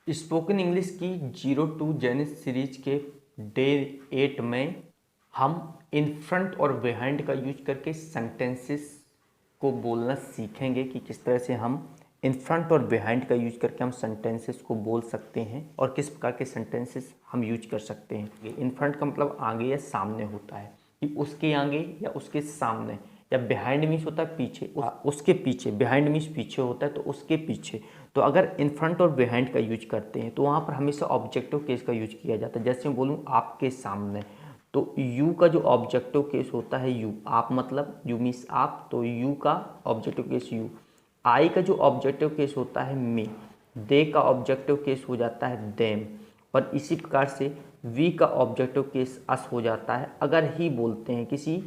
Spoken English की 0 to Janice series के day 8 में हम इन फ्रंट और बिहाइंड का यूज करके सेंटेंसेस को बोलना सीखेंगे कि किस तरह से हम इन फ्रंट और बिहाइंड का यूज करके हम सेंटेंसेस को बोल सकते हैं और किस प्रकार के सेंटेंसेस हम यूज कर सकते हैं। इन फ्रंट का मतलब आगे या सामने होता है कि उसके आगे या उसके सामने, या बिहाइंड मीन्स होता है पीछे, उसके पीछे। बिहाइंड मीन्स पीछे होता है तो उसके पीछे। तो अगर इन फ्रंट और बिहाइंड का यूज करते हैं तो वहाँ पर हमेशा ऑब्जेक्टिव केस का यूज किया जाता है। जैसे मैं बोलूँ आपके सामने, तो यू का जो ऑब्जेक्टिव केस होता है यू, आप मतलब यू मीन्स आप, तो यू का ऑब्जेक्टिव केस यू। आई का जो ऑब्जेक्टिव केस होता है मी, दे का ऑब्जेक्टिव केस हो जाता है देम, और इसी प्रकार से वी का ऑब्जेक्टिव केस अस हो जाता है। अगर ही बोलते हैं किसी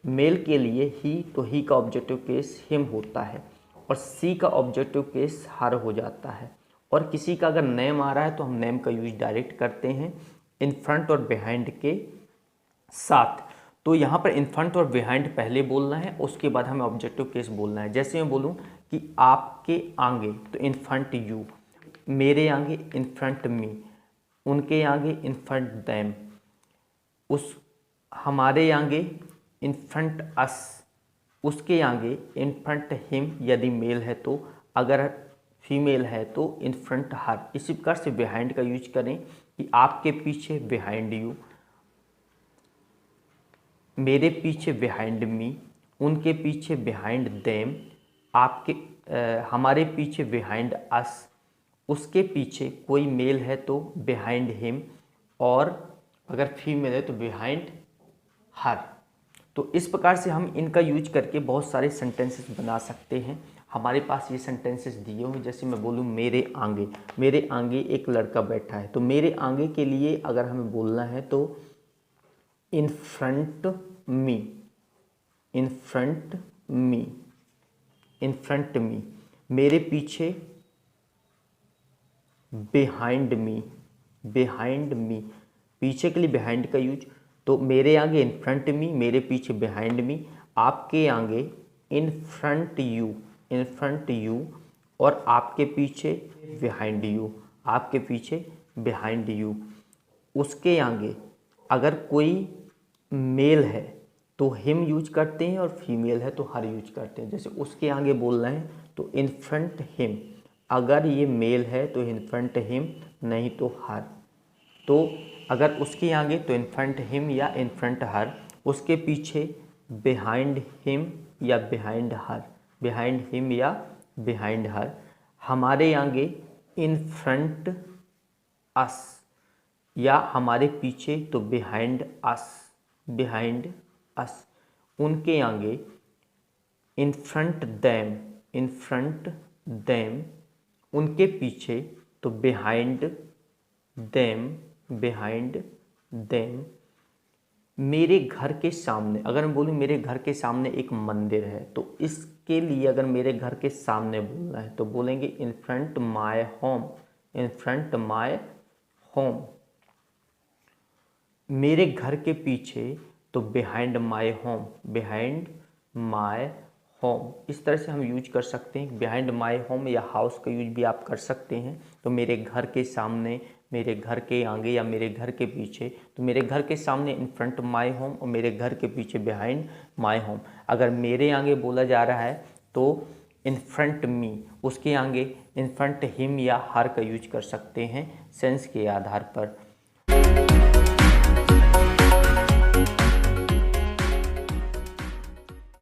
मेल के लिए ही, तो ही का ऑब्जेक्टिव केस हिम होता है, और सी का ऑब्जेक्टिव केस हर हो जाता है। और किसी का अगर नेम आ रहा है तो हम नेम का यूज डायरेक्ट करते हैं इन फ्रंट और बिहाइंड के साथ। तो यहाँ पर इन फ्रंट और बिहाइंड पहले बोलना है, उसके बाद हमें ऑब्जेक्टिव केस बोलना है। जैसे मैं बोलूँ कि आपके आगे, तो इन फ्रंट यू, मेरे आगे इन फ्रंट मी, उनके आगे इन फ्रंट दैम, उस हमारे आगे इन फ्रंट अस, उसके आगे इन फ्रंट हिम यदि मेल है तो, अगर फीमेल है तो इन फ्रंट हर। इसी प्रकार से बिहाइंड का यूज करें कि आपके पीछे बिहाइंड यू, मेरे पीछे बिहाइंड मी, उनके पीछे बिहाइंड देम, आपके हमारे पीछे बिहाइंड अस, उसके पीछे कोई मेल है तो बिहाइंड हिम, और अगर फीमेल है तो बिहाइंड हर। तो इस प्रकार से हम इनका यूज करके बहुत सारे सेंटेंसेस बना सकते हैं। हमारे पास ये सेंटेंसेस दिए होंगे। जैसे मैं बोलूँ मेरे आगे, मेरे आगे एक लड़का बैठा है, तो मेरे आगे के लिए अगर हमें बोलना है तो in front me, in front me, in front me. मेरे पीछे बिहाइंड मी, बिहाइंड मी, पीछे के लिए बिहाइंड का यूज। तो मेरे आगे इन फ्रंट मी, मेरे पीछे बिहाइंड मी, आपके आगे in front you, in front you, और आपके पीछे बिहाइंड यू, आपके पीछे बिहाइंड यू। उसके आगे अगर कोई मेल है तो हिम यूज करते हैं, और फीमेल है तो हर यूज करते हैं। जैसे उसके आगे बोलना है तो इन फ्रंट हिम, अगर ये मेल है तो इन फ्रंट हिम, नहीं तो हर। तो अगर उसके आगे तो इन फ्रंट हिम या इन फ्रंट हर, उसके पीछे बिहाइंड हिम या बिहाइंड हर, बिहाइंड हिम या बिहाइंड हर। हमारे आगे इन फ्रंट अस, या हमारे पीछे तो बिहाइंड अस, बिहाइंड अस। उनके आगे in front them, in front them, उनके पीछे तो बिहाइंड देम, बिहाइंड देम। मेरे घर के सामने, अगर मैं बोलूँ मेरे घर के सामने एक मंदिर है, तो इसके लिए अगर मेरे घर के सामने बोलना है तो बोलेंगे in front my home, in front my home. मेरे घर के पीछे तो behind my home, behind my home. इस तरह से हम यूज कर सकते हैं। बिहाइंड माय होम या हाउस का यूज भी आप कर सकते हैं। तो मेरे घर के सामने, मेरे घर के आगे, या मेरे घर के पीछे। तो मेरे घर के सामने इन फ्रंट माय होम, और मेरे घर के पीछे बिहाइंड माय होम। अगर मेरे आगे बोला जा रहा है तो इन फ्रंट मी, उसके आगे इन फ्रंट हिम या हर का यूज कर सकते हैं सेंस के आधार पर।